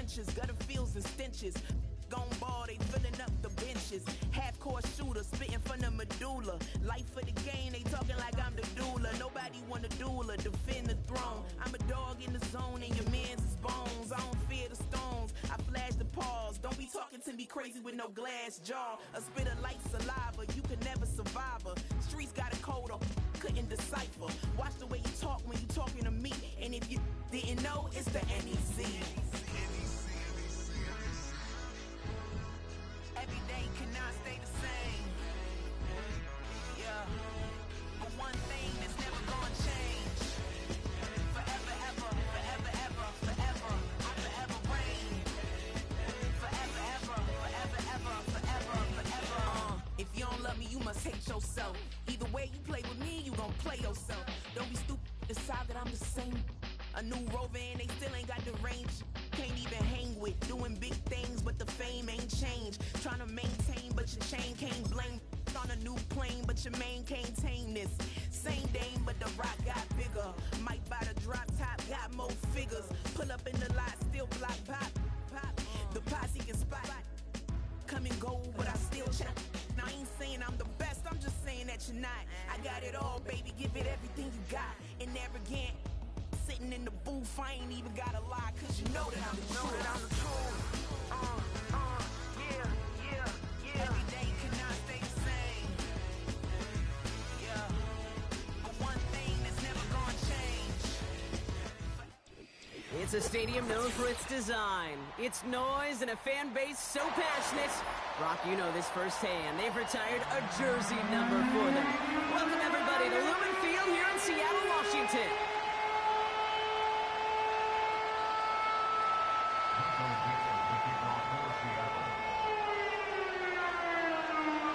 trenches, gutter fields and stenches. Gone ball, they filling up the benches. Half-court shooter, spitting from the medulla. Life for the game, they talking like I'm the doula. Nobody want a doula, defend the throne. I'm a dog in the zone and your man's is bones. I don't fear the stones, I flash the paws. Don't be talking to me crazy with no glass jaw. A spit of light saliva, you can never survive her. Streets got a code up, couldn't decipher. Watch the way you talk when you talking to me. And if you didn't know, it's the NEC. Every day cannot stay the same. Yeah. But one thing that's never gonna change. Forever, ever, forever, ever, forever. I forever reign. Forever, ever, forever, ever, forever, forever. If you don't love me, you must hate yourself. Either way you play with me, you gon' play yourself. Don't be stupid, decide that I'm the same. A new rover and they still ain't got the range. Can't even hang with, doing big things, but the fame ain't changed. Trying to maintain, but your chain can't blame. On a new plane, but your main can't tame this. Same dame, but the rock got bigger. Might buy the drop top, got more figures. Pull up in the lot, still block pop. The posse can spot. Come and go, but I still check. Now I ain't saying I'm the best, I'm just saying that you're not. I got it all, baby, give it everything you got. And arrogant. Sitting in the booth, I ain't even gotta lie, cause you know that I'm the truth. Yeah. Every day cannot stay the same. Yeah. But one thing that's never gonna change. It's a stadium known for its design, its noise, and a fan base so passionate. Brock, you know this firsthand. They've retired a jersey number for them. Welcome everybody to Lumen Field here in Seattle, Washington.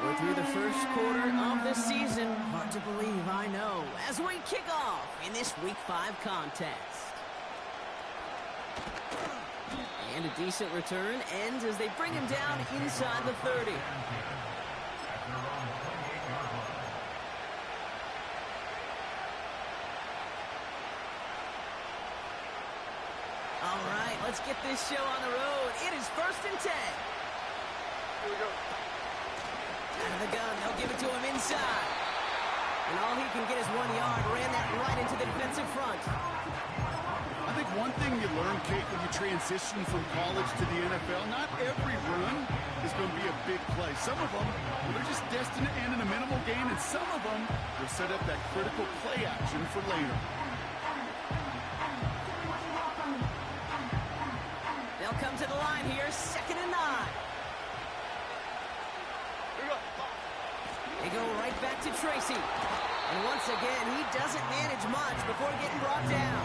We're through the first quarter of the season. Hard to believe, I know, as we kick off in this Week 5 contest. And a decent return ends as they bring him down inside the 30. All right, let's get this show on the road. It is 1st and 10. Here we go. Out of the gun, they'll give it to him inside. And all he can get is 1 yard. Ran that right into the defensive front. I think one thing you learn, Kate, when you transition from college to the NFL, not every run is going to be a big play. Some of them, they're just destined to end in a minimal gain, and some of them will set up that critical play action for later. They'll come to the line here, 2nd and 9. They go right back to Tracy. And once again, he doesn't manage much before getting brought down.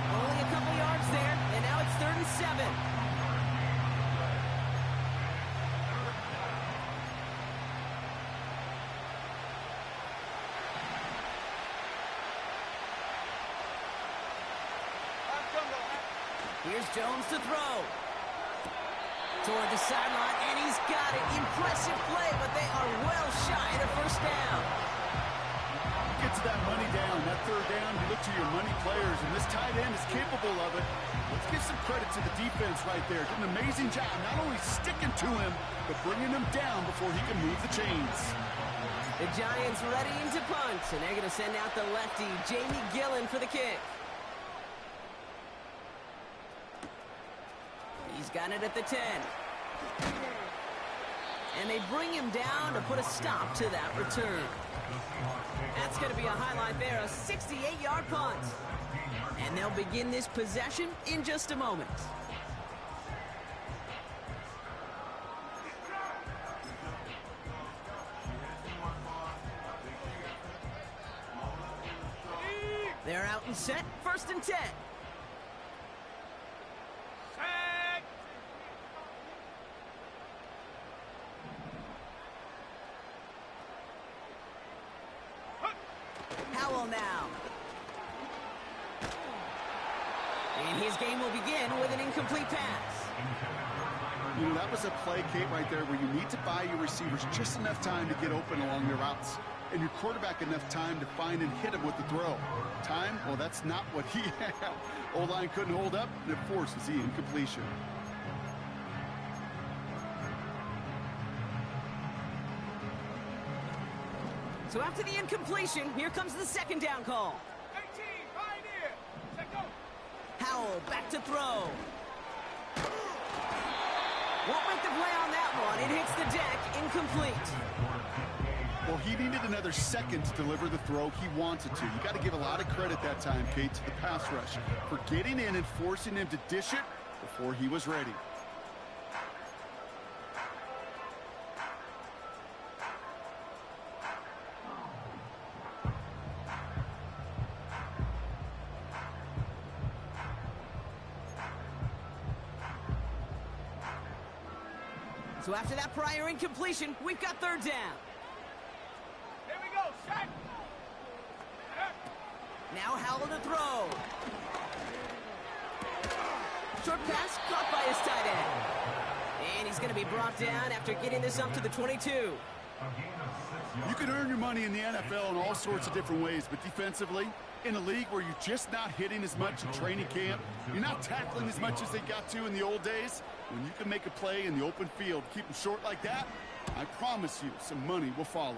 Only a couple yards there, and now it's 3rd and 7. Here's Jones to throw. Toward the sideline, and he's got it. Impressive play, but they are well shy of the 1st down. Get to that money down, that 3rd down, you look to your money players, and this tight end is capable of it. Let's give some credit to the defense right there. Did an amazing job, not only sticking to him, but bringing him down before he can move the chains. The Giants readying to punt, and they're going to send out the lefty, Jamie Gillen, for the kick. He's got it at the 10. And they bring him down to put a stop to that return. That's going to be a highlight there, a 68-yard punt. And they'll begin this possession in just a moment. They're out and set, 1st and 10. Howell now. And his game will begin with an incomplete pass. You know, that was a play, Kate, right there where you need to buy your receivers just enough time to get open along their routes. and your quarterback enough time to find and hit him with the throw. Time? Well, that's not what he had. O-line couldn't hold up, and it forces the incompletion. So after the incompletion, here comes the second down call. 18, Pioneer. Set go. Howell back to throw. Won't make the play on that one. It hits the deck, incomplete. Well, he needed another second to deliver the throw he wanted to. You got to give a lot of credit that time, Kate, to the pass rush for getting in and forcing him to dish it before he was ready. So after that prior incompletion, we've got third down. Here we go. Set. Now Howell to throw. Short pass caught by his tight end. And he's going to be brought down after getting this up to the 22. You can earn your money in the NFL in all sorts of different ways, but defensively, in a league where you're just not hitting as much in training camp, you're not tackling as much as they got to in the old days, when you can make a play in the open field, keep them short like that, I promise you some money will follow.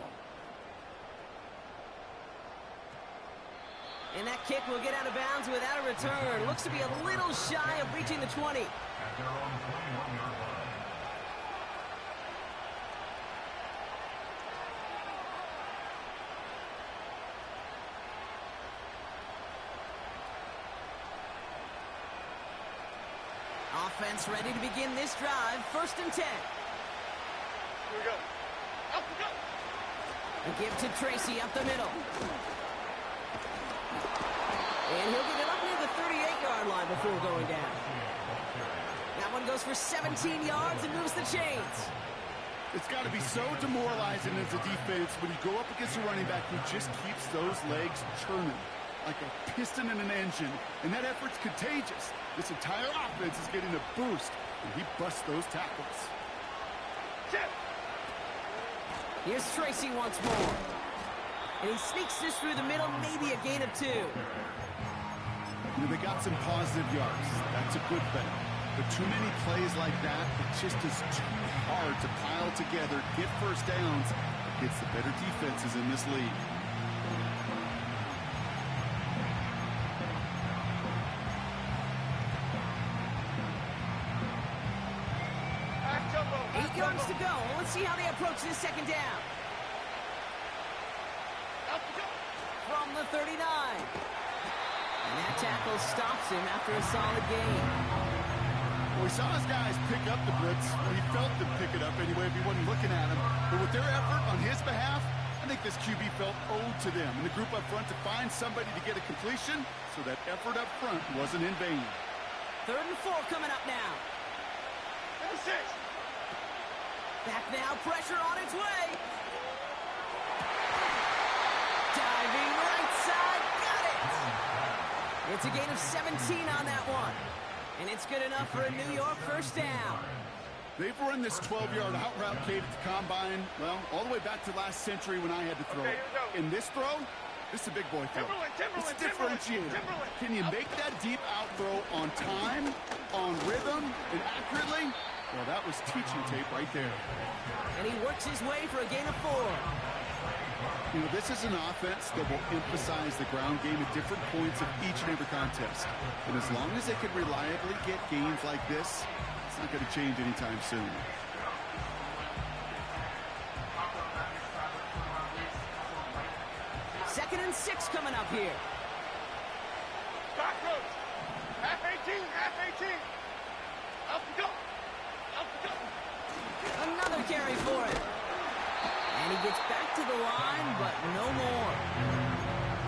And that kick will get out of bounds without a return. Looks to be a little shy of reaching the 20. Offense ready to begin this drive. 1st and 10. Here we go. Up we go. A give to Tracy up the middle. And he'll get it up near the 38-yard line before going down. That one goes for 17 yards and moves the chains. It's got to be so demoralizing as a defense when you go up against a running back who just keeps those legs churning like a piston in an engine, and that effort's contagious. This entire offense is getting a boost, and he busts those tackles. Here's Tracy once more. And he sneaks this through the middle, maybe a gain of 2. You know, they got some positive yards. That's a good thing. But too many plays like that, it just is too hard to pile together, get first downs against the better defenses in this league. Eight yards to go. Let's see how they approach this second down. From the 39. And that tackle stops him after a solid gain. Well, we saw his guys pick up the blitz. Well, he felt them pick it up anyway if he wasn't looking at him. But with their effort on his behalf, I think this QB felt owed to them and the group up front to find somebody to get a completion, so that effort up front wasn't in vain. 3rd and 4 coming up now. Back now, pressure on its way. Diving right side, got it. It's a gain of 17 on that one. And it's good enough for a New York 1st down. They've run this 12-yard out route, Kate, at the combine, well, all the way back to last century when I had to throw. Okay, here we go. In this throw, this is a big boy throw. It's a differentiator. Can you make that deep out throw on time, on rhythm, and accurately? Well, that was teaching tape right there. And he works his way for a gain of 4. You know, this is an offense that will emphasize the ground game at different points of each and every contest. And as long as they can reliably get gains like this, it's not going to change anytime soon. Second and 6 coming up here. Back road. Half 18, half 18. Up we go. Up we go. Another carry for it. And he gets back to the line, but no more.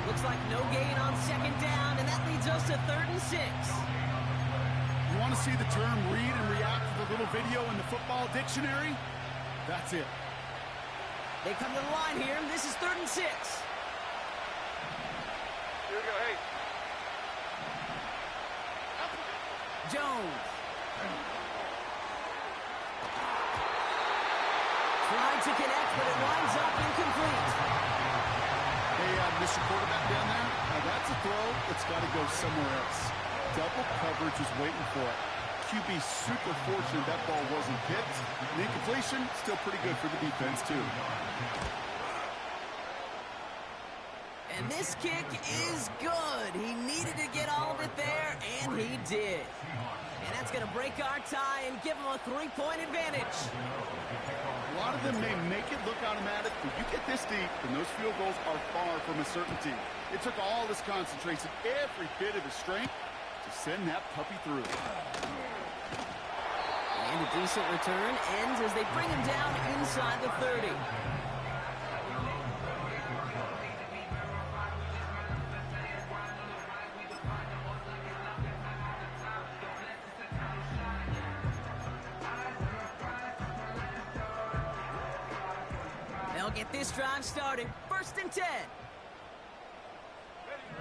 Looks like no gain on 2nd down, and that leads us to 3rd and 6. You want to see the term read and react to the little video in the football dictionary? That's it. They come to the line here, and this is 3rd and 6. Here we go, hey. Jones. Tried to connect, but it winds up incomplete. Hey, Mr. Quarterback down there, now that's a throw that's got to go somewhere else. Double coverage was waiting for it. QB super fortunate that ball wasn't picked. The incompletion, still pretty good for the defense, too. And this kick is good. He needed to get all of it there, and he did. And that's going to break our tie and give him a 3-point advantage. A lot of them may make it look automatic, but you get this deep, and those field goals are far from a certainty. It took all his concentration, every bit of his strength, to send that puppy through. And a decent return ends as they bring him down inside the 30. They'll get this drive started. 1st and 10.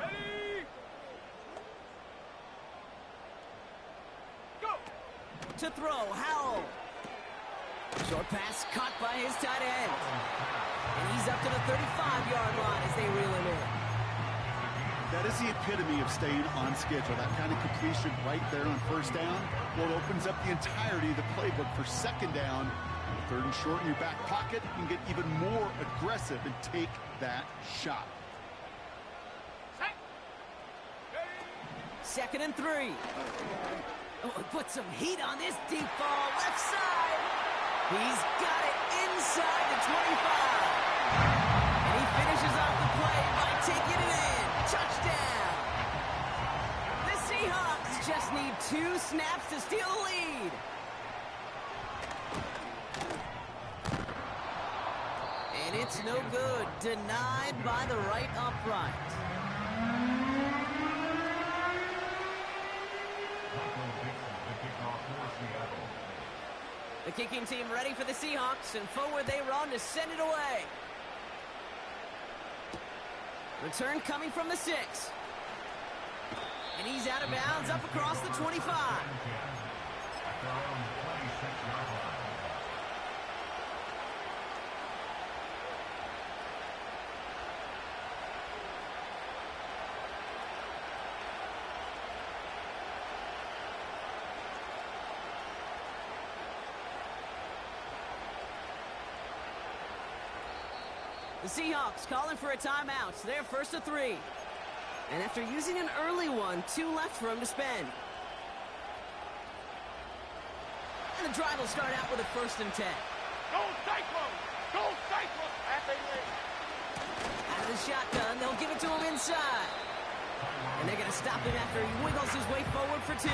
Ready? Go! To throw, Howell. Short pass caught by his tight end. And he's up to the 35-yard line as they reel him in. That is the epitome of staying on schedule. That kind of completion right there on 1st down. Well, it opens up the entirety of the playbook for 2nd down. 3rd and short in your back pocket. You can get even more aggressive and take that shot. 2nd and 3. Oh, put some heat on this deep ball. Left side. He's got it inside the 25. And he finishes off the play by taking it in. Touchdown. The Seahawks just need 2 snaps to steal the lead. And it's no good. Denied by the right upright. The kicking team ready for the Seahawks, and forward they run to send it away. Return coming from the 6. And he's out of bounds up across the 25. The Seahawks calling for a timeout. They're 1st and 3. And after using an early one, 2 left for him to spend. And the drive will start out with a 1st and 10. Go Cyclones! Go Cyclones! Out of the shotgun, they'll give it to him inside. And they're going to stop him after he wiggles his way forward for 2.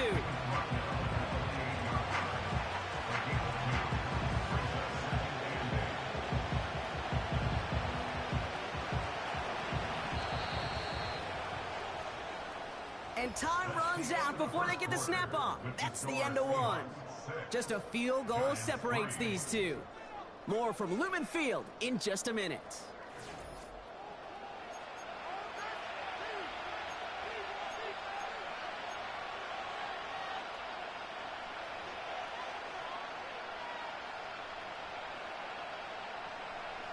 And time runs out before they get the snap off. That's the end of 1. Just a field goal separates these 2. More from Lumen Field in just a minute.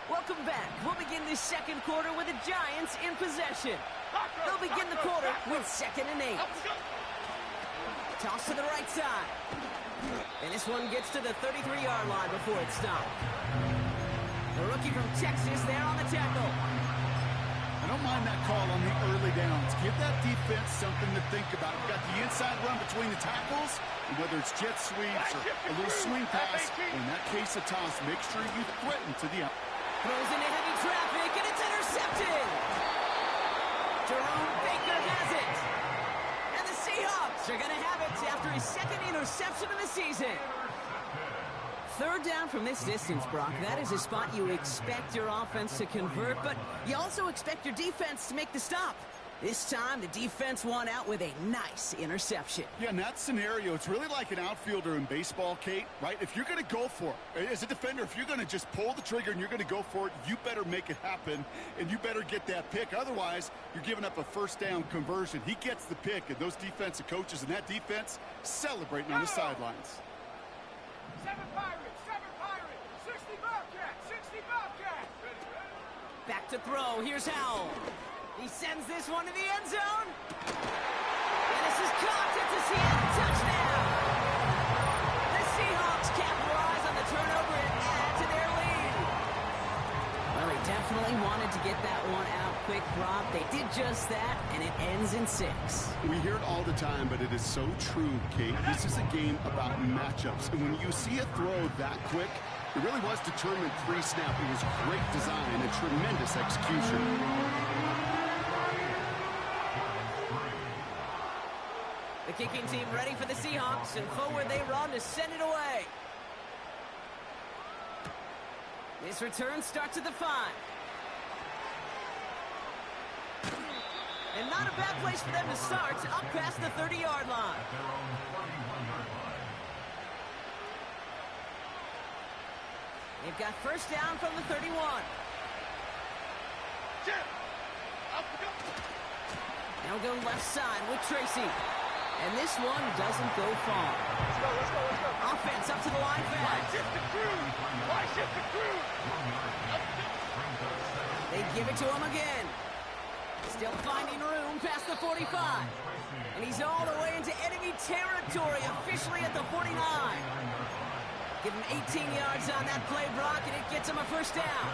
Welcome back. We'll begin this 2nd quarter with the Giants in possession. They'll begin the quarter with 2nd and 8. Toss to the right side. And this one gets to the 33-yard line before it's stopped. The rookie from Texas there on the tackle. I don't mind that call on the early downs. Give that defense something to think about. You've got the inside run between the tackles, and whether it's jet sweeps or a little swing pass, or in that case a toss, make sure you threaten to the out. Throws into heavy traffic, and it's intercepted. Jerome Baker has it. And the Seahawks are going to have it after his 2nd interception of the season. 3rd down from this distance, Brock. That is a spot you expect your offense to convert, but you also expect your defense to make the stop. This time, the defense won out with a nice interception. Yeah, in that scenario, it's really like an outfielder in baseball, Kate, right? If you're going to go for it, as a defender, if you're going to just pull the trigger and you're going to go for it, you better make it happen, and you better get that pick. Otherwise, you're giving up a 1st down conversion. He gets the pick, and those defensive coaches and that defense celebrating on the sidelines. 7 Pirates, 60 Bobcats, 60 Bobcats. Back to throw. Here's Howell. He sends this one to the end zone. And this is caught at the Seattle touchdown. The Seahawks capitalize on the turnover and add to their lead. Well, they definitely wanted to get that one out quick, Rob. They did just that, and it ends in 6. We hear it all the time, but it is so true, Kate. This is a game about matchups. And when you see a throw that quick, it really was determined pre-snap. It was great design and tremendous execution. The kicking team ready for the Seahawks, and forward they run to send it away. This return starts at the 5. And not a bad place for them to start, up past the 30-yard line. They've got first down from the 31. Now go left side with Tracy. And this one doesn't go far. Let's go, let's go, let's go. Offense up to the line Why fast. shift the crew? Why shift the crew? They give it to him again. Still finding room past the 45. And he's all the way into enemy territory, officially at the 49. Give him 18 yards on that play, Brock, and it gets him a first down.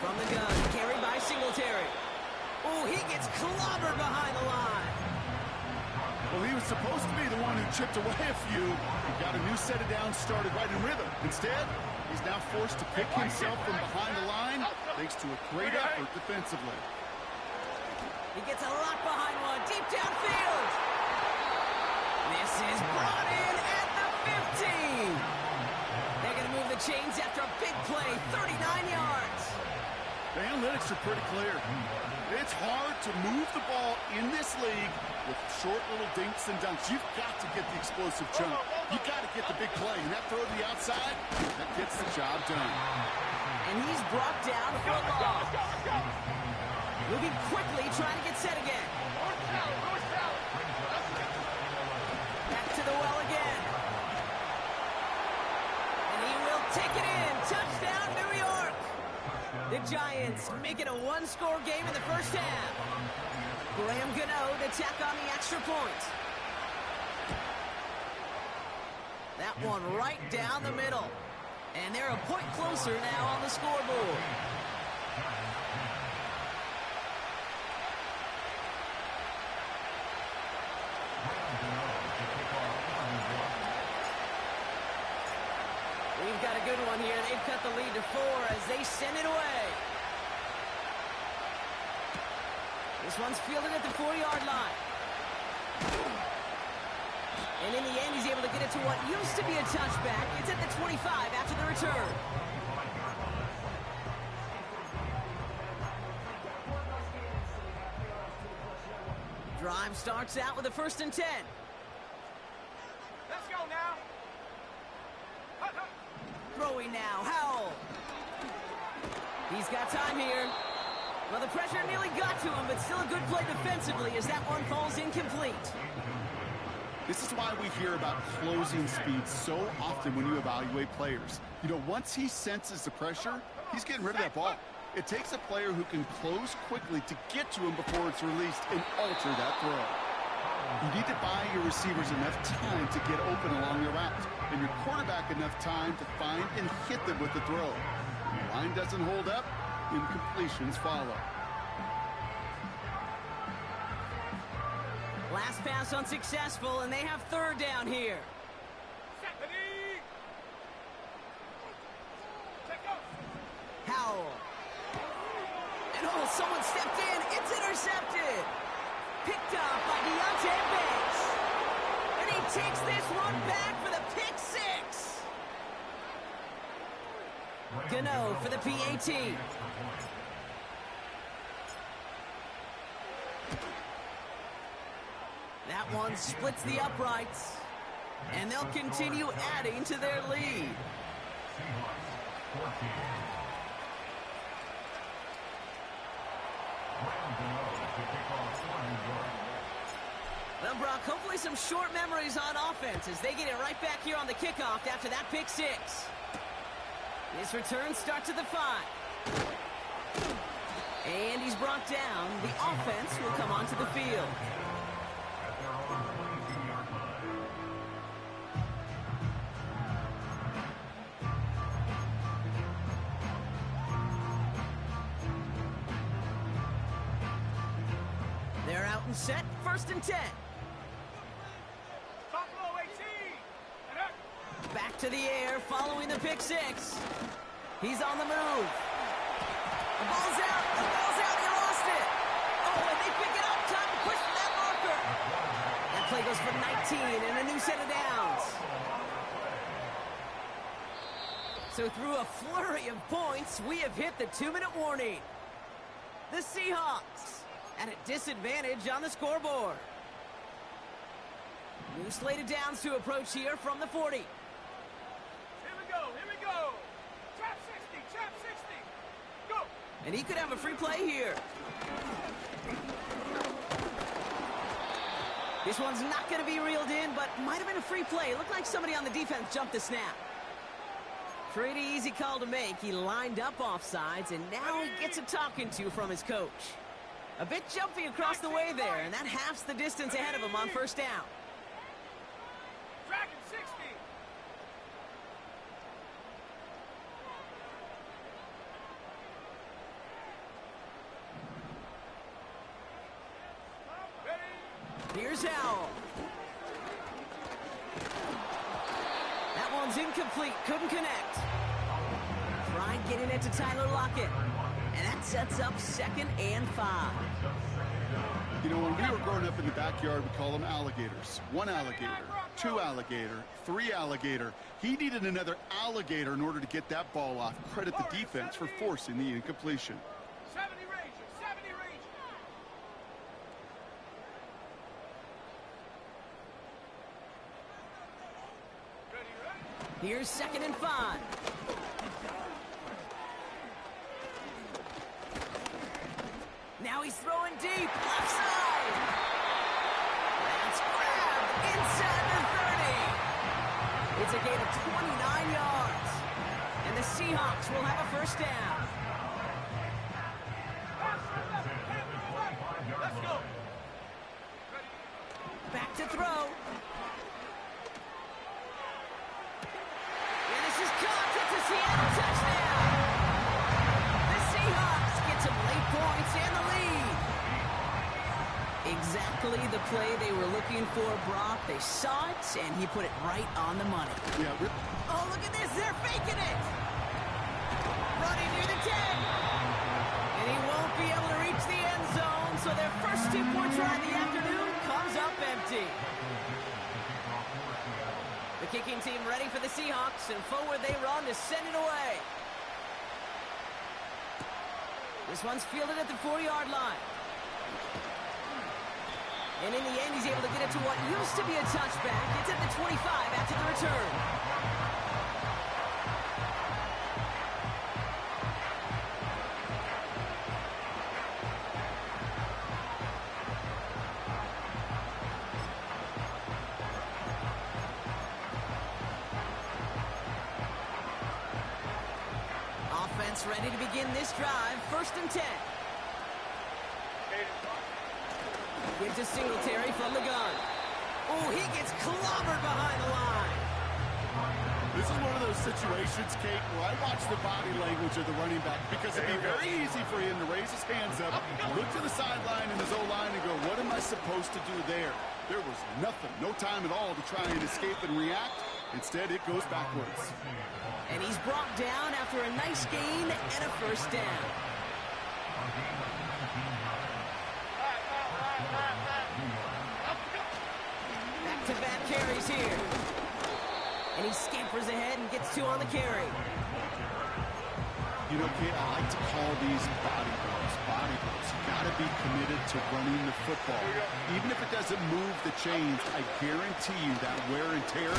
From the gun, carried by Singletary. Oh, he gets clobbered behind the line. Well, he was supposed to be the one who chipped away a few. He got a new set of downs started right in rhythm. Instead, he's now forced to pick himself from behind the line thanks to a great effort defensively. He gets a lot behind one, deep downfield. This is brought in at the 15. They're going to move the chains after a big play, 39 yards. The analytics are pretty clear. It's hard to move the ball in this league with short little dinks and dunks. You've got to get the explosive chunk. You've got to get the big play. And that throw to the outside, that gets the job done. And he's brought down for a loss. Moving quickly, trying to get set again. Back to the well again. And he will take it in. Touchdown, New York. The Giants make it a one-score game in the first half. Graham Gano to tack on the extra point. That one right down the middle. And they're a point closer now on the scoreboard. We've got a good one here. They've cut the lead to 4 as they send it away. This one's fielded at the 4-yard line. And in the end, he's able to get it to what used to be a touchback. It's at the 25 after the return. Drive starts out with a 1st and 10. Let's go now. Throwing now, Howell. He's got time here. Well, the pressure nearly got to him, but still a good play defensively as that one falls incomplete. This is why we hear about closing speed so often when you evaluate players. You know, once he senses the pressure, he's getting rid of that ball. It takes a player who can close quickly to get to him before it's released and alter that throw. You need to buy your receivers enough time to get open along your route, and your quarterback enough time to find and hit them with the throw. When the line doesn't hold up, incompletions follow. Last pass unsuccessful, and they have 3rd down here. Howell. And oh, someone stepped in. It's intercepted. Picked off by Deontay Banks. And he takes this one back for the pick 6. Gano for the PAT. That one splits the uprights. And they'll continue adding to their lead. Well, Brock, hopefully some short memories on offense as they get it right back here on the kickoff after that pick 6. This return starts at the 5. And he's brought down. The offense will come onto the field. They're out and set. 1st and 10. Buffalo 18. And up. Back to the air following the pick 6. He's on the move. The ball's out. The ball's out. He lost it. Oh, and they pick it up. Time to push for that marker. That play goes for 19 and a new set of downs. So through a flurry of points, we have hit the 2-minute warning. The Seahawks at a disadvantage on the scoreboard. New slate of downs to approach here from the 40. Here we go. Here we go. Trap 60. Trap 60. Go. And he could have a free play here. This one's not going to be reeled in, but might have been a free play. It looked like somebody on the defense jumped the snap. Pretty easy call to make. He lined up offsides, and now he gets a talking to from his coach. A bit jumpy across the way there, and that halves the distance ahead of him on 1st down. Dragon 60. Ready. Here's Howell. That one's incomplete. Couldn't connect. Trying getting it to Tyler Lockett. And that sets up 2nd and 5. You know, when we were growing up in the backyard, we call them alligators. 1 alligator, 2 alligator, 3 alligator. He needed another alligator in order to get that ball off. Credit the defense for forcing the incompletion. 70 Rangers. 70 Rangers. Ready, ready. Here's 2nd and 5. Now he's throwing deep, left side. That's grabbed inside the 30. It's a gain of 29 yards. And the Seahawks will have a 1st down. Let's go. Back to throw. And this is caught. It's a Seattle touchdown. The Seahawks get some late points and the lead. Exactly the play they were looking for, Brock. They saw it, and he put it right on the money. Yeah, Oh, look at this. They're faking it. Running near the 10. And he won't be able to reach the end zone, so their first 2-point try of the afternoon comes up empty. The kicking team ready for the Seahawks, and forward they run to send it away. This one's fielded at the 40-yard line. And in the end, he's able to get it to what used to be a touchback. It's at the 25 after the return. Offense ready to begin this drive. 1st and 10. Gives to Singletary from the gun. Oh, he gets clobbered behind the line. This is one of those situations, Kate, where I watch the body language of the running back because it'd be very easy for him to raise his hands up, look to the sideline in his O-line and go, what am I supposed to do there? There was nothing, no time at all to try and escape and react. Instead, it goes backwards. And he's brought down after a nice gain and a 1st down. Back-to-back carries here. And he scampers ahead and gets 2 on the carry. You know, Kate, I like to call these body blows. Body blows. You got to be committed to running the football. Even if it doesn't move the chains, I guarantee you that wear and tear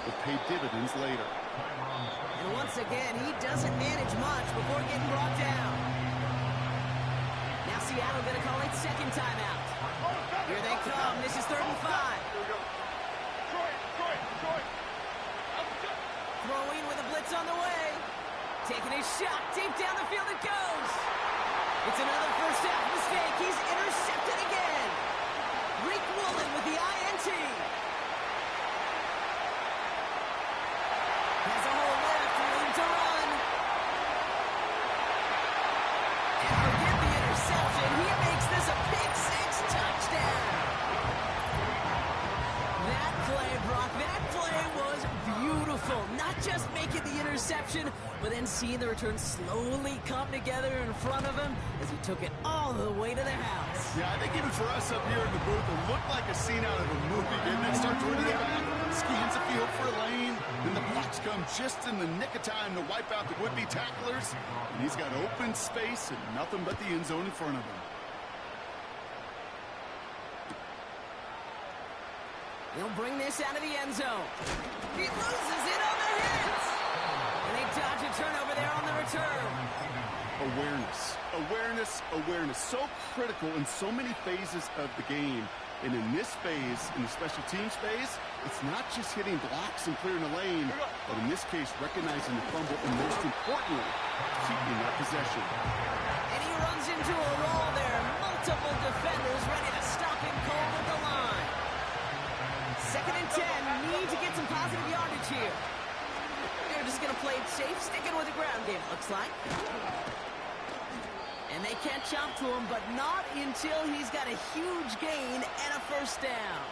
will pay dividends later. And once again, he doesn't manage much before getting brought down. Now Seattle going to call it 2nd timeout. Here they come. This is 3rd and 5. Troy. Throwing with a blitz on the way. taking his shot. Deep down the field it goes. It's another first half mistake. He's intercepted again. Reek Woolen with the INT. Has a hole left, room to run. And forget the interception. He makes this a pick six touchdown. That play, Brock, that play was beautiful. Not just making the interception, but then seeing the return slowly come together in front of him as he took it all the way to the house. Yeah, I think even for us up here in the booth, it looked like a scene out of a movie, didn't it? Start toward the back, scans the field for a lane, then the blocks come just in the nick of time to wipe out the would-be tacklers, and he's got open space and nothing but the end zone in front of him. He'll bring this out of the end zone. He loses it on the hits. And they dodge a turnover there on the return. Awareness, awareness, awareness. So critical in so many phases of the game. And in this phase, in the special teams phase, it's not just hitting blocks and clearing the lane, but in this case, recognizing the fumble and most importantly, keeping that possession. And he runs into a wall there. Multiple defenders ready to stop him cold at the line. 2nd and 10, need to get some positive yardage here. They're just going to play it safe, sticking with the ground game, looks like. And they catch up to him, but not until he's got a huge gain and a first down.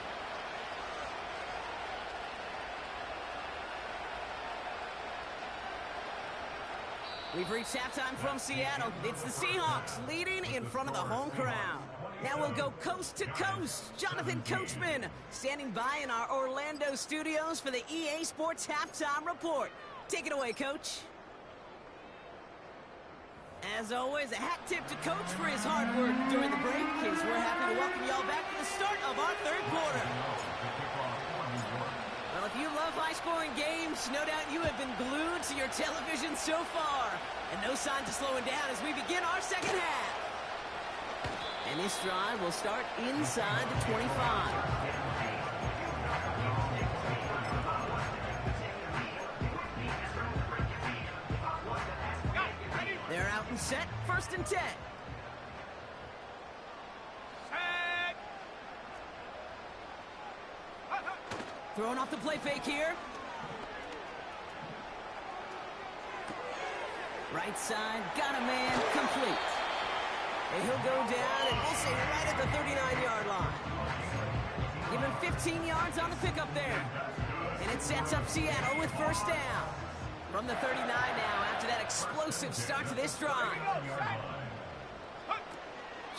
We've reached halftime from Seattle. It's the Seahawks leading in front of the home crowd. Now we'll go coast to coast. Jonathan Coachman standing by in our Orlando studios for the EA Sports Halftime Report. Take it away, Coach. As always, a hat tip to Coach for his hard work during the break, as we're happy to welcome y'all back to the start of our third quarter. Well, if you love high-scoring games, no doubt you have been glued to your television so far. And no sign to slowing down as we begin our second half. And this drive will start inside the 25. They're out and set, 1st and 10. Throwing off the play fake here. Right side, got a man, complete. And he'll go down, and we'll say right at the 39-yard line. Give him 15 yards on the pickup there. And it sets up Seattle with first down. From the 39 now, after that explosive start to this drive.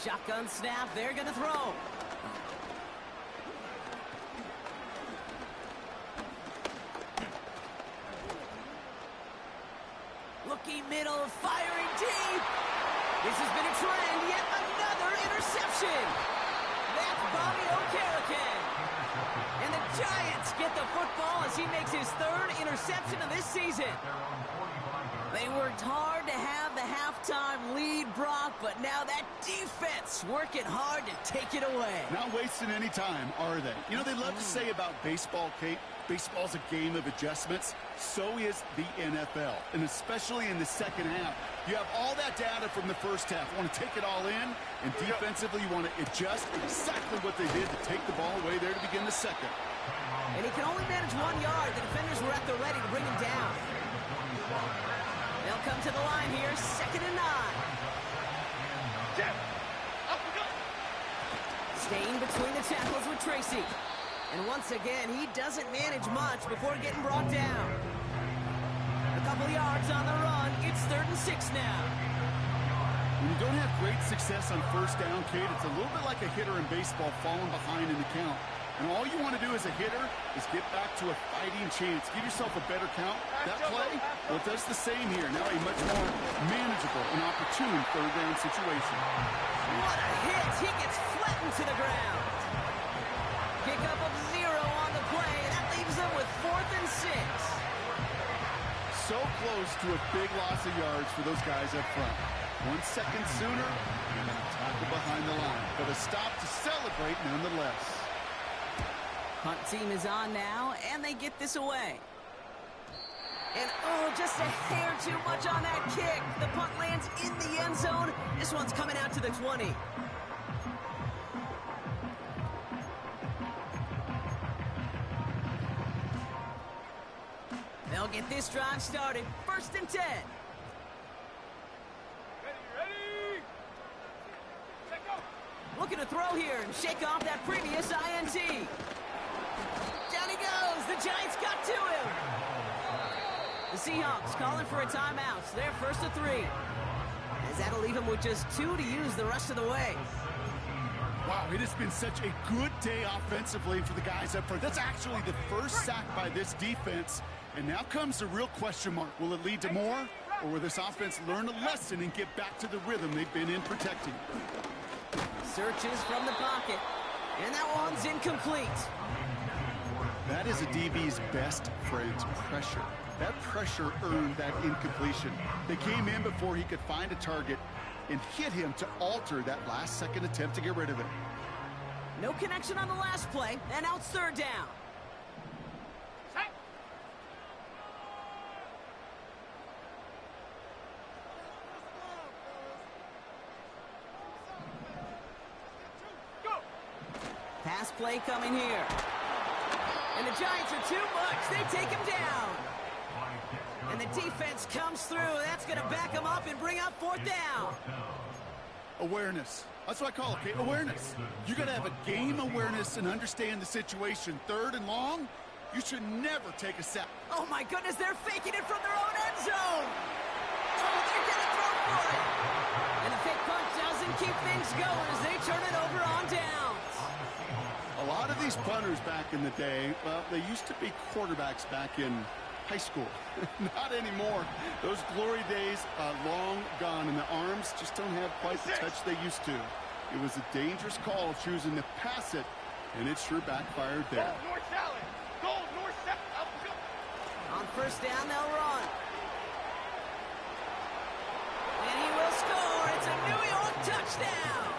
Shotgun snap, they're going to throw. Looking middle, firing deep. This has been a trend, yet another interception. That's Bobby Okereke. And the Giants get the football as he makes his 3rd interception of this season. They worked hard to have the halftime lead, Brock, but now that defense working hard to take it away. Not wasting any time, are they? You know, they love to say about baseball, Kate, baseball's a game of adjustments. So is the NFL, and especially in the second half. You have all that data from the first half. You want to take it all in, and defensively you want to adjust exactly what they did to take the ball away there to begin the second. And he can only manage 1 yard. The defenders were at the ready to bring him down. They'll come to the line here, 2nd and 9. Staying between the tackles with Tracy. And once again, he doesn't manage much before getting brought down. A couple yards on the run. It's 3rd and 6 now. When you don't have great success on first down, Kate, it's a little bit like a hitter in baseball falling behind in the count. And all you want to do as a hitter is get back to a fighting chance. Give yourself a better count. That play, well, it does the same here. Now a much more manageable and opportune 3rd down situation. What a hit. He gets flattened to the ground. Pickup of 0 on the play. That leaves them with 4th and 6. So close to a big loss of yards for those guys up front. 1 second sooner, and a tackle behind the line. But a stop to celebrate nonetheless. Punt team is on now, and they get this away. And oh, just a hair too much on that kick. The punt lands in the end zone. This one's coming out to the 20. They'll get this drive started. 1st and 10. Ready? Set go. Looking to throw here and shake off that previous INT. Down he goes. The Giants got to him. The Seahawks calling for a timeout. So they're 1st and 3. As that'll leave him with just 2 to use the rest of the way. Wow, it has been such a good day offensively for the guys up front. That's actually the first sack by this defense. And now comes the real question mark. Will it lead to more? Or will this offense learn a lesson and get back to the rhythm they've been in protecting? Searches from the pocket. And that one's incomplete. That is a DB's best friend, pressure. That pressure earned that incompletion. They came in before he could find a target and hit him to alter that last-second attempt to get rid of it. No connection on the last play, and now it's 3rd down. Set. Go. Pass play coming here. And the Giants are too much. They take him down. And the defense comes through. That's going to back him up and bring up 4th down. Awareness. That's what I call it, okay? Awareness. You got to have a game awareness and understand the situation. 3rd and long, you should never take a sack. Oh, my goodness, they're faking it from their own end zone. Oh, they're going to throw for it. And the fake punt doesn't keep things going as they turn it over on downs. A lot of these punters back in the day, well, they used to be quarterbacks back in high school. Not anymore. Those glory days are long gone, and the arms just don't have quite the touch they used to. It was a dangerous call choosing to pass it, and it sure backfired there. Goal north salad. Goal north salad. Up go. On 1st down, they'll run. And he will score. It's a New York touchdown.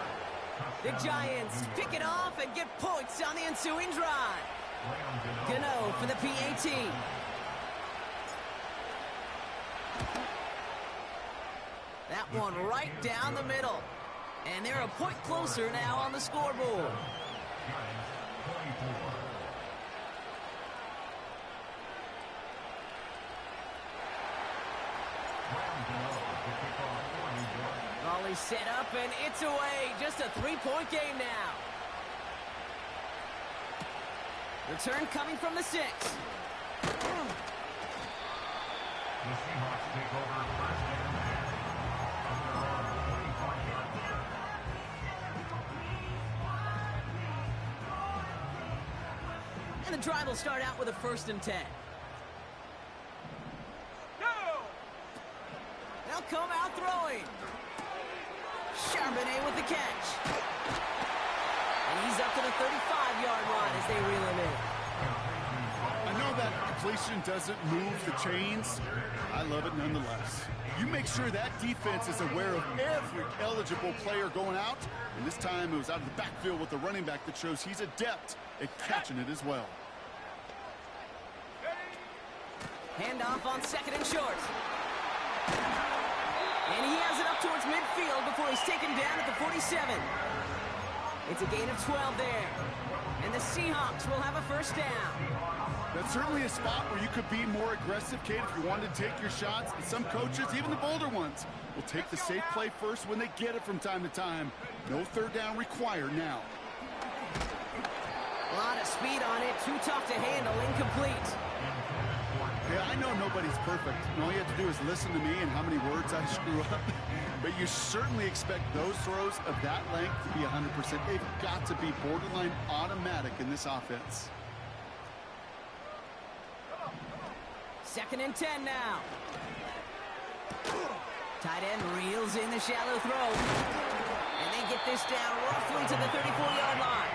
The Giants pick it off and get points on the ensuing drive. Gano for the PAT. That one right down the middle. And they're a point closer now on the scoreboard. Raleigh set up and it's away. Just a 3-point game now. Return coming from the 6. The Seahawks take over 1st and 10 from their own 45-yard line. And the drive will start out with a 1st and 10. Go. They'll come out throwing. Charbonnet with the catch. And he's up to the 35-yard line as they reel him in. I know that completion doesn't move the chains. I love it nonetheless. You make sure that defense is aware of every eligible player going out. And this time it was out of the backfield with the running back that shows he's adept at catching it as well. Handoff on 2nd and short. And he has it up towards midfield before he's taken down at the 47. It's a gain of 12 there. And the Seahawks will have a 1st down. That's certainly a spot where you could be more aggressive, Kate, if you wanted to take your shots. And some coaches, even the bolder ones, will take the safe play first when they get it from time to time. No 3rd down required now. A lot of speed on it. Too tough to handle. Incomplete. Yeah, I know nobody's perfect. And all you have to do is listen to me and how many words I screw up. But you certainly expect those throws of that length to be 100%. They've got to be borderline automatic in this offense. 2nd and 10 now. Tight end reels in the shallow throw. And they get this down roughly to the 34-yard line.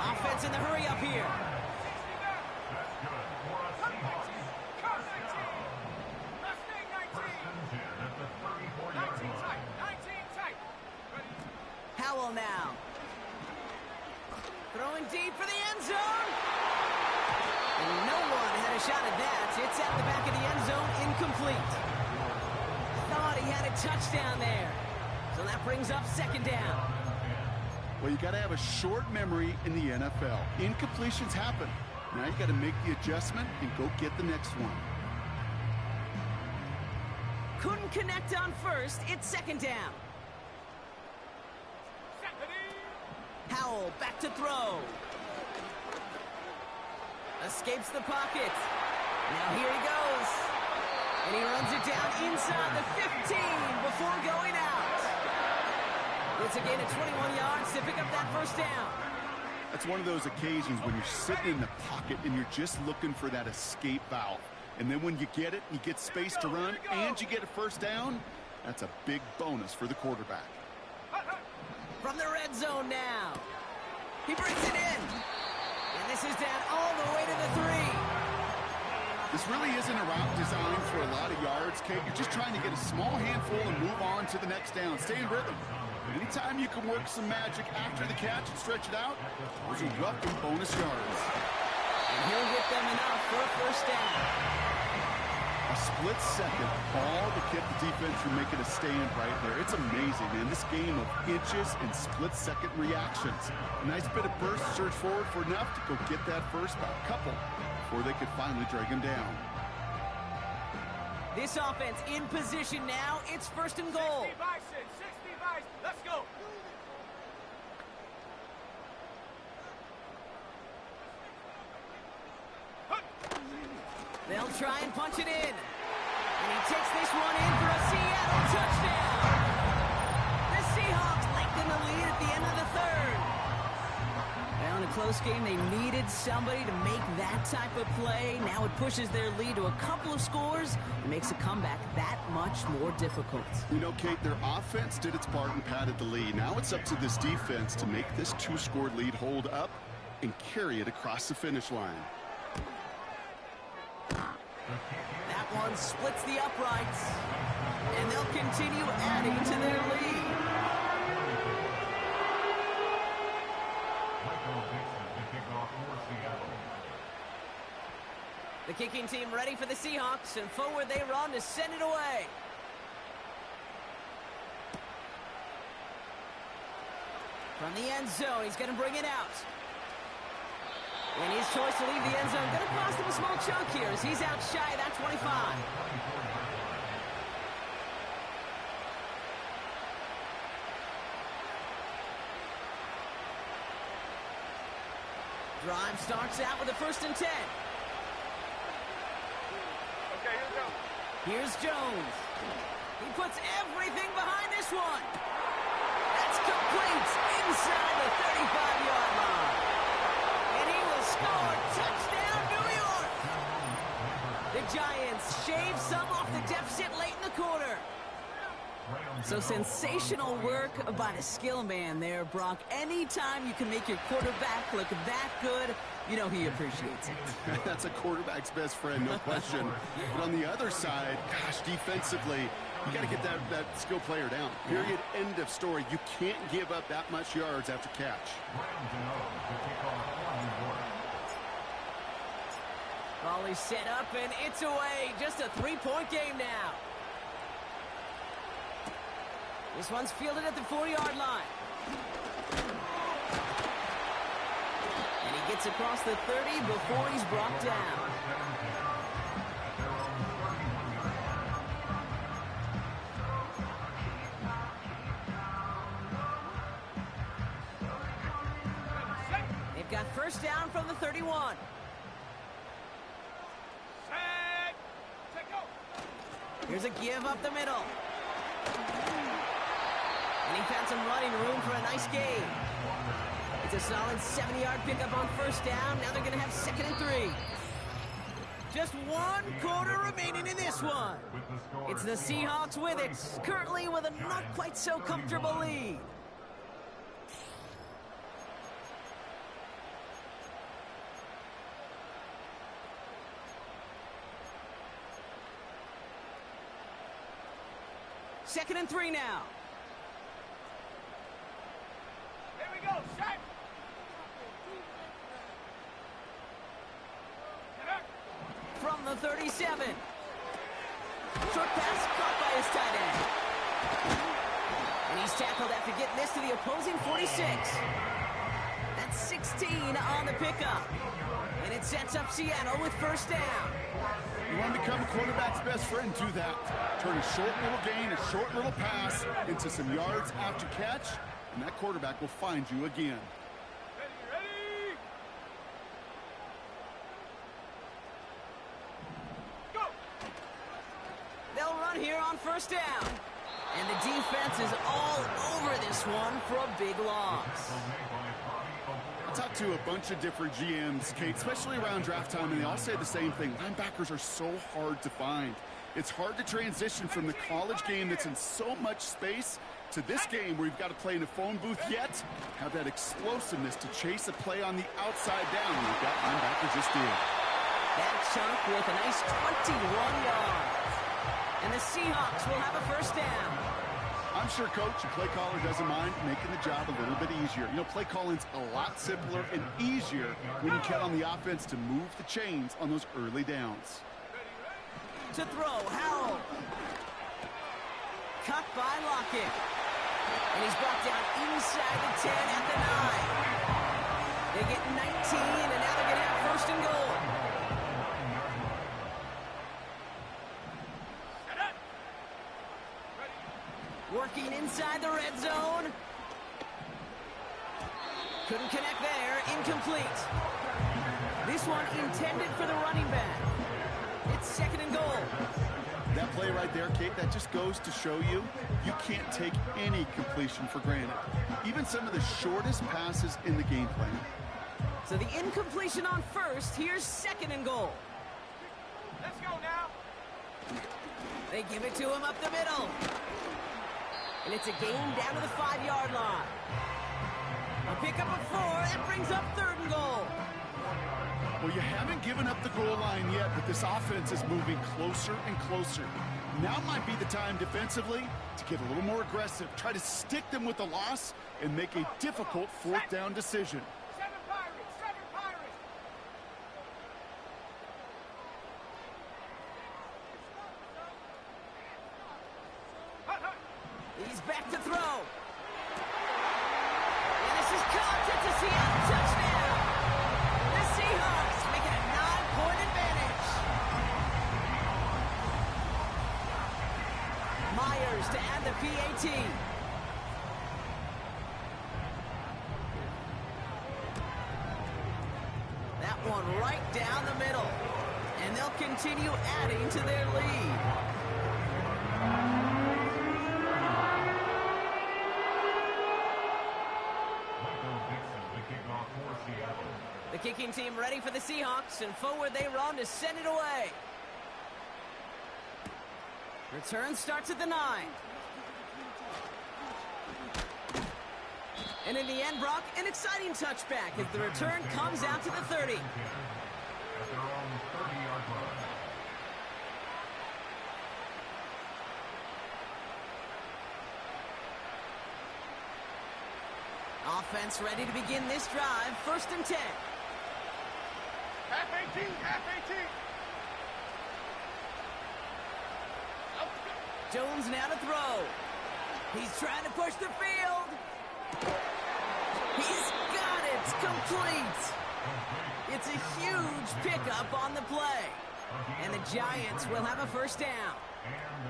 Offense in the hurry up here. Howell now. Throwing deep for the end zone. And no one had a shot at that. It's at the back of the end zone, incomplete. Thought he had a touchdown there. So that brings up second down. Well, you got to have a short memory in the NFL. Incompletions happen. Now you got to make the adjustment and go get the next one. Couldn't connect on first. It's second down. Howell back to throw. Escapes the pocket. Now here he goes. And he runs it down inside the 15 before going out. It's a gain of 21 yards to pick up that first down. That's one of those occasions when you're sitting in the pocket and you're just looking for that escape valve. And then when you get it, you get space to run, and you get a first down, that's a big bonus for the quarterback. From the red zone now. He brings it in. And this is down all the way to the 3. This really isn't a route designed for a lot of yards, Kate. You're just trying to get a small handful and move on to the next down. Stay in rhythm. Anytime you can work some magic after the catch and stretch it out, those are welcome bonus yards. And he'll get them enough for a first down. A split second, all to keep the defense from making a stand right there. It's amazing, man. This game of inches and split-second reactions. A nice bit of burst, surge forward for enough to go get that first couple before they could finally drag him down. This offense in position now. It's first and goal. 60 Bison, 60 Bison. Let's go. They'll try and punch it in. And he takes this one in for a Seattle touchdown. The Seahawks lengthen the lead at the end of the third. Now in a close game, they needed somebody to make that type of play. Now it pushes their lead to a couple of scores and makes a comeback that much more difficult. You know, Kate, their offense did its part and padded the lead. Now it's up to this defense to make this 2-score lead hold up and carry it across the finish line. That one splits the uprights, and they'll continue adding to their lead. The kicking team ready for the Seahawks, and forward they run to send it away. From the end zone, he's going to bring it out. And his choice to leave the end zone going to cost him a small chunk here as he's out shy of that 25. Drive starts out with a 1st and 10. Okay, here we go. Here's Jones. He puts everything behind this one. That's complete inside the 35-yard line. And he will score. Touchdown, New York. The Giants shave some off the deficit late in the quarter. So sensational work by the skill man there, Brock. Anytime you can make your quarterback look that good, you know he appreciates it. That's a quarterback's best friend, no question. But on the other side, gosh, defensively, you got to get that skill player down. Period, end of story. You can't give up that much yards after catch. Ball is set up, and it's away. Just a 3-point game now. This one's fielded at the 4-yard line. And he gets across the 30 before he's brought down. They've got first down from the 31. Set. Take go. Here's a give up the middle. And he found some running room for a nice gain. It's a solid 70-yard pickup on first down. Now they're going to have 2nd and 3. Just 1 quarter remaining in this one. It's the Seahawks with it, currently with a not quite so comfortable lead. Second and 3 now. Here we go. Set. the 37. Short pass caught by his tight end. And he's tackled after getting this to the opposing 46. That's 16 on the pickup. And it sets up Seattle with first down. You want to become a quarterback's best friend, do that. Turn a short little gain, a short little pass into some yards after catch, and that quarterback will find you again. Ready? Go! They'll run here on first down. And the defense is all over this one for a big loss. I talked to a bunch of different GMs, Kate, especially around draft time, and they all say the same thing. Linebackers are so hard to find. It's hard to transition from the college game that's in so much space to this game where you've got to play in a phone booth yet have that explosiveness to chase a play on the outside down like that linebacker just did. That chunk with a nice 21 yards. And the Seahawks will have a first down. I'm sure Coach, your play caller doesn't mind making the job a little bit easier. You know, play calling's a lot simpler and easier when you count on the offense to move the chains on those early downs. To throw, Howell. Cut by Lockett. And he's brought down inside the 10 at the 9. They get 19, and now they're going to have first and goal. Working inside the red zone. Couldn't connect there. Incomplete. This one intended for the running back. It's second and goal. That play right there, Kate, that just goes to show you can't take any completion for granted. Even some of the shortest passes in the game plan. So the incompletion on first. Here's second and goal. Let's go now. They give it to him up the middle. And it's a gain down to the 5-yard line. A pickup of 4. That brings up third and goal. Well, you haven't given up the goal line yet, but this offense is moving closer and closer. Now might be the time defensively to get a little more aggressive. Try to stick them with the loss and make a difficult fourth down decision. 7 Pirates! 7 Pirates! He's back to throw. And this is caught. It's a Seattle touchdown. The Seahawks making a 9-point advantage. Myers to add the PAT. That one right down the middle. And they'll continue adding to their lead. The kicking team ready for the Seahawks, and forward they run to send it away. Return starts at the 9. And in the end, Brock, an exciting touchback as the return comes out to the 30. At their own 30-yard line. Offense ready to begin this drive. First and 10. Half 18! Half 18! Jones now to throw. He's trying to push the field. He's got it. Complete. It's a huge pickup on the play. And the Giants will have a first down.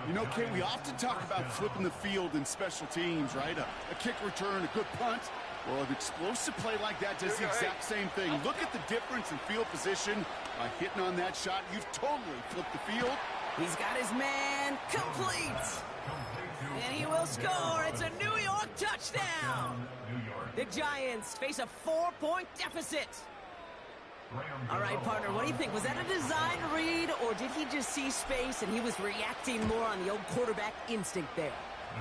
You know, Kate, we often talk about flipping the field in special teams, right? A kick return, a good punt. Well, an explosive play like that does the exact same thing. Look at the difference in field position. By hitting on that shot, you've totally flipped the field. He's got his man. Complete. And he will score. It's a New York touchdown. The Giants face a 4-point deficit. All right, partner, what do you think? Was that a design read, or did he just see space and he was reacting more on the old quarterback instinct there?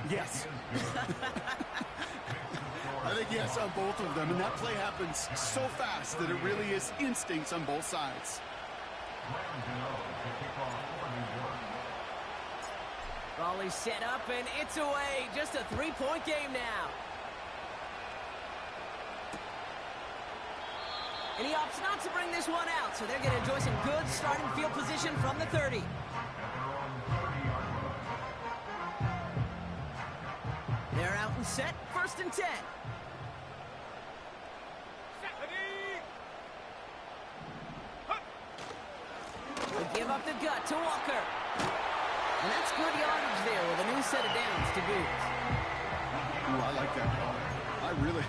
Yes. I think yes on both of them, and that play happens so fast that it really is instincts on both sides. Volley set up, and it's away. Just a 3-point game now. And he opts not to bring this one out, so they're going to enjoy some good starting field position from the set, 1st and 10. They give up the gut to Walker. And that's good yardage there with a new set of downs to boot. Ooh, I like that call. I really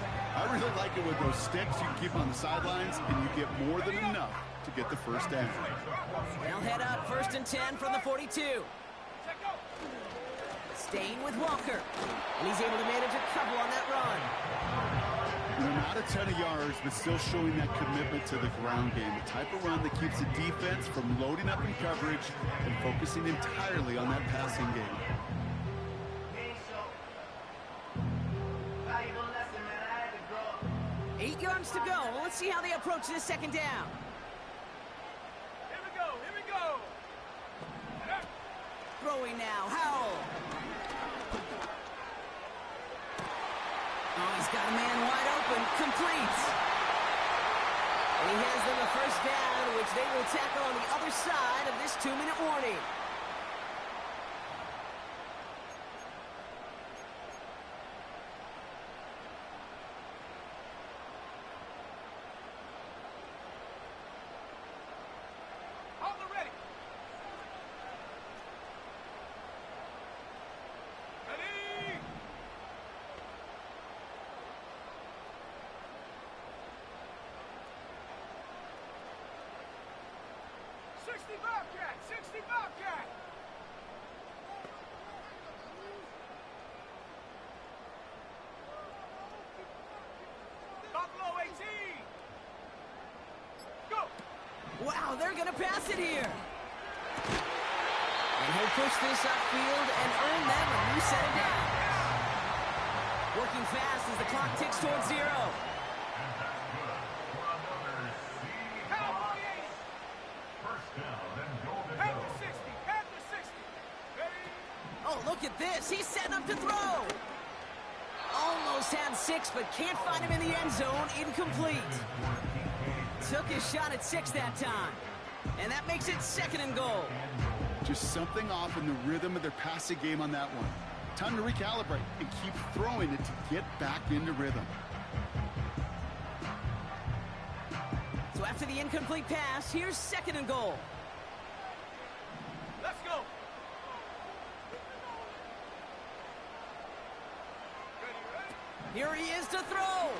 like it with those sticks you can keep on the sidelines, and you get more than enough to get the first down. They'll head up 1st and 10 from the 42. Staying with Walker. And he's able to manage a couple on that run. Not a ton of yards, but still showing that commitment to the ground game. The type of run that keeps the defense from loading up in coverage and focusing entirely on that passing game. 8 yards to go. Let's see how they approach this 2nd down. Here we go, here we go. Throwing now, Howell. Oh, he's got a man wide open. Complete. And he has them a 1st down, which they will tackle on the other side of this 2-minute warning. On the ready. Ready. Sixty Bobcat, 60 Bobcat. Buffalo 18. Go. Wow, they're going to pass it here. And he'll push this upfield and earn them a new set of downs. Working fast as the clock ticks towards 0. And that's good for another Cowboy 80. first down and goal to Head go. to 60. Head to 60. Ready. Oh, look at this. He's setting up to throw. Almost had 6, but can't find him in the end zone. Incomplete. Took his shot at 6 that time. And that makes it 2nd and goal. Just something off in the rhythm of their passing game on that one. Time to recalibrate and keep throwing it to get back into rhythm. So after the incomplete pass, here's 2nd and goal. Let's go. Here he is to throw.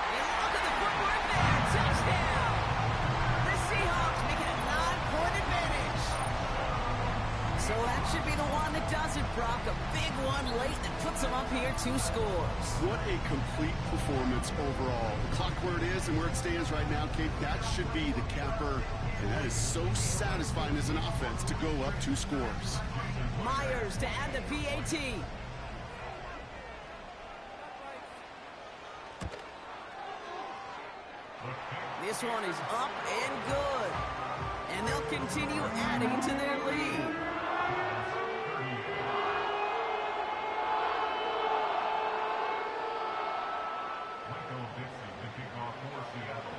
And look at the footwork there. Touchdown. The Seahawks make it a 9-point advantage. So that should be the one that does it, Brock. A big one late that puts them up here 2 scores. What a complete performance overall. The clock where it is and where it stands right now, Kate, that should be the capper. And that is so satisfying as an offense to go up 2 scores. Myers to add the PAT. This one is up and good. And they'll continue adding to their lead.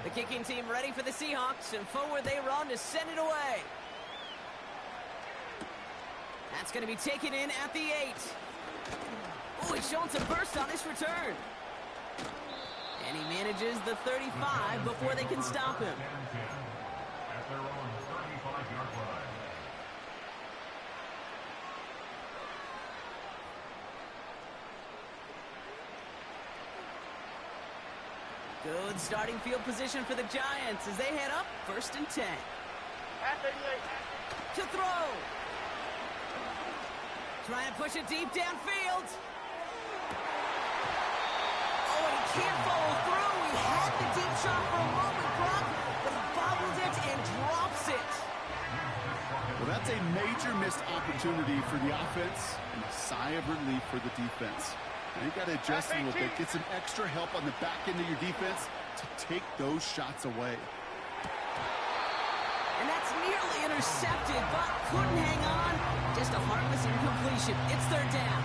The kicking team ready for the Seahawks, and forward they run to send it away. That's going to be taken in at the 8. Oh, he's showing some burst on this return. And he manages the 35 before they can stop him. At their own 35-yard line. Good starting field position for the Giants as they head up 1st and 10. To throw. Trying to push it deep downfield. Oh, and he can't follow through. He had the deep shot for a moment, Brock, but he bobbled it and drops it. Well, that's a major missed opportunity for the offense and a sigh of relief for the defense. Now you got to adjust a little bit, get some extra help on the back end of your defense to take those shots away. And that's nearly intercepted, but couldn't hang on. Just a heartless incompletion. It's 3rd down.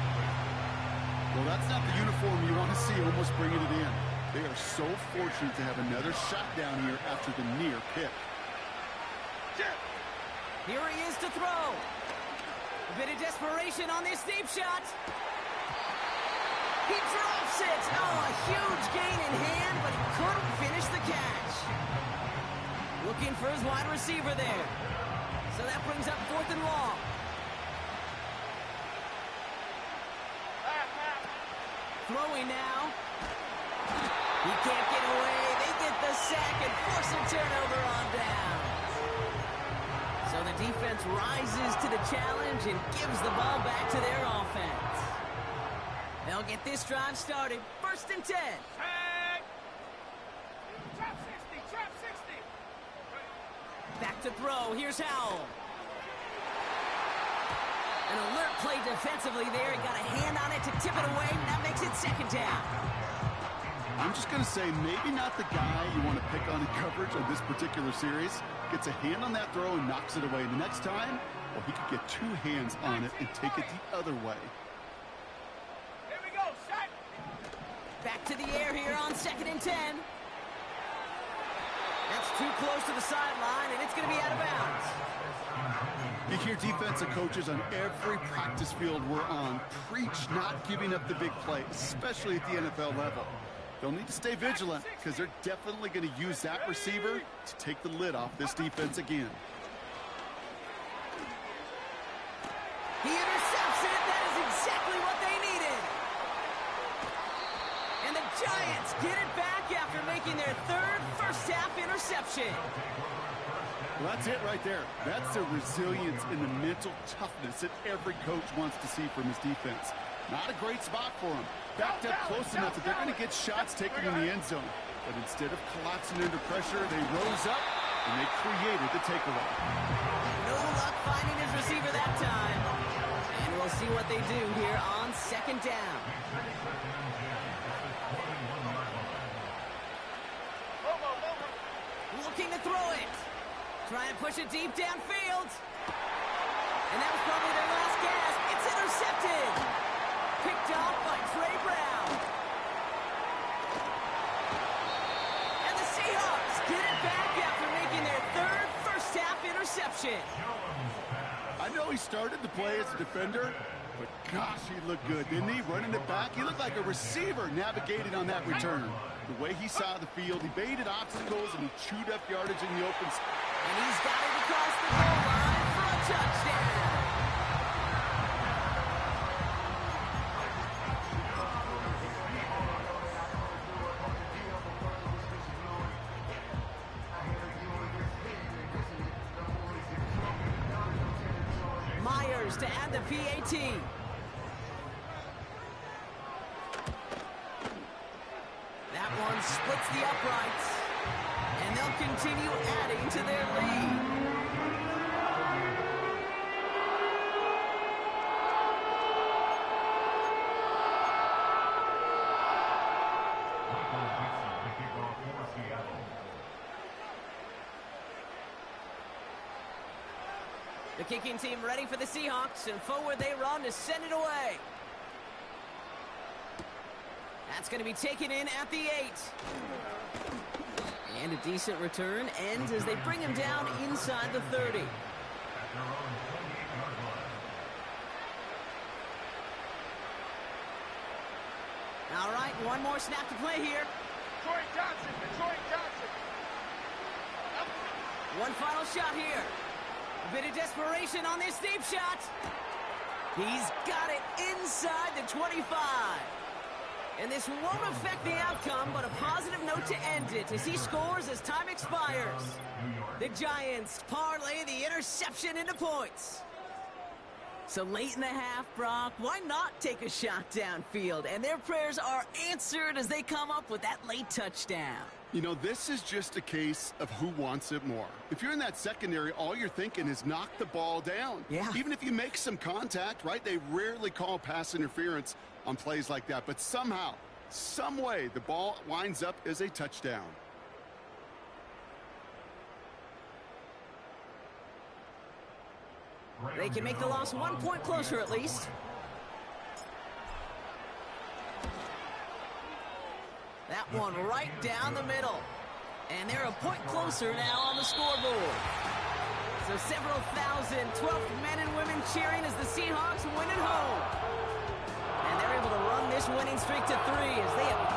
Well, that's not the uniform you want to see almost bringing it in. They are so fortunate to have another shot down here after the near pick. Here he is to throw. A bit of desperation on this deep shot. He drops it. Oh, a huge gain in hand, but he couldn't finish the catch. Looking for his wide receiver there. So that brings up 4th and long. Throwing now. He can't get away. They get the sack and force a turnover on down. So the defense rises to the challenge and gives the ball back to their offense. They'll get this drive started. 1st and 10. Tag! Trap 60, trap 60! Back to throw. Here's Howell. An alert play defensively there. He got a hand on it to tip it away. That makes it 2nd down. I'm just going to say maybe not the guy you want to pick on in coverage on this particular series. Gets a hand on that throw and knocks it away. The next time, well, he could get 2 hands on it and take it the other way. Here we go, set! Back to the air here on 2nd and 10. That's too close to the sideline, and it's going to be out of bounds. You hear defensive coaches on every practice field we're on preach not giving up the big play, especially at the NFL level. They'll need to stay vigilant because they're definitely going to use that receiver to take the lid off this defense again. He intercepts it. That is exactly what they needed. And the Giants get it back after making their 3rd first-half interception. Well, that's it right there. That's the resilience and the mental toughness that every coach wants to see from his defense. Not a great spot for him. Backed up close enough that they're going to get shots taken in the end zone. But instead of collapsing under pressure, they rose up and they created the takeaway. No luck finding his receiver that time. And we'll see what they do here on 2nd down. Looking to throw it. Trying to push it deep downfield. And that was probably their last gasp. It's intercepted. Picked off by Trey Brown. And the Seahawks get it back after making their 3rd first-half interception. I know he started to play as a defender, but gosh, he looked good, didn't he? Running it back, he looked like a receiver navigating on that return. The way he saw the field, he baited obstacles, and he chewed up yardage in the open space. And he's got it across the goal line for a touchdown. Myers to add the PAT. That one splits the uprights. And they'll continue adding to their lead. The kicking team ready for the Seahawks, and forward they run to send it away. That's going to be taken in at the 8. And a decent return ends as they bring him down inside the 30. All right, one more snap to play here. Detroit Johnson, Detroit Johnson. One final shot here. A bit of desperation on this deep shot. He's got it inside the 25. And this won't affect the outcome, but a positive note to end it as he scores as time expires. The Giants parlay the interception into points. So late in the half, Brock, why not take a shot downfield? And their prayers are answered as they come up with that late touchdown. You know, this is just a case of who wants it more. If you're in that secondary, all you're thinking is knock the ball down. Yeah. Even if you make some contact, right? They rarely call pass interference on plays like that. But somehow, some way, the ball winds up as a touchdown. They can make the loss 1 point closer at least. That one right down the middle. And they're a point closer now on the scoreboard. So several thousand 12th men and women cheering as the Seahawks win at home. And they're able to run this winning streak to 3 as they have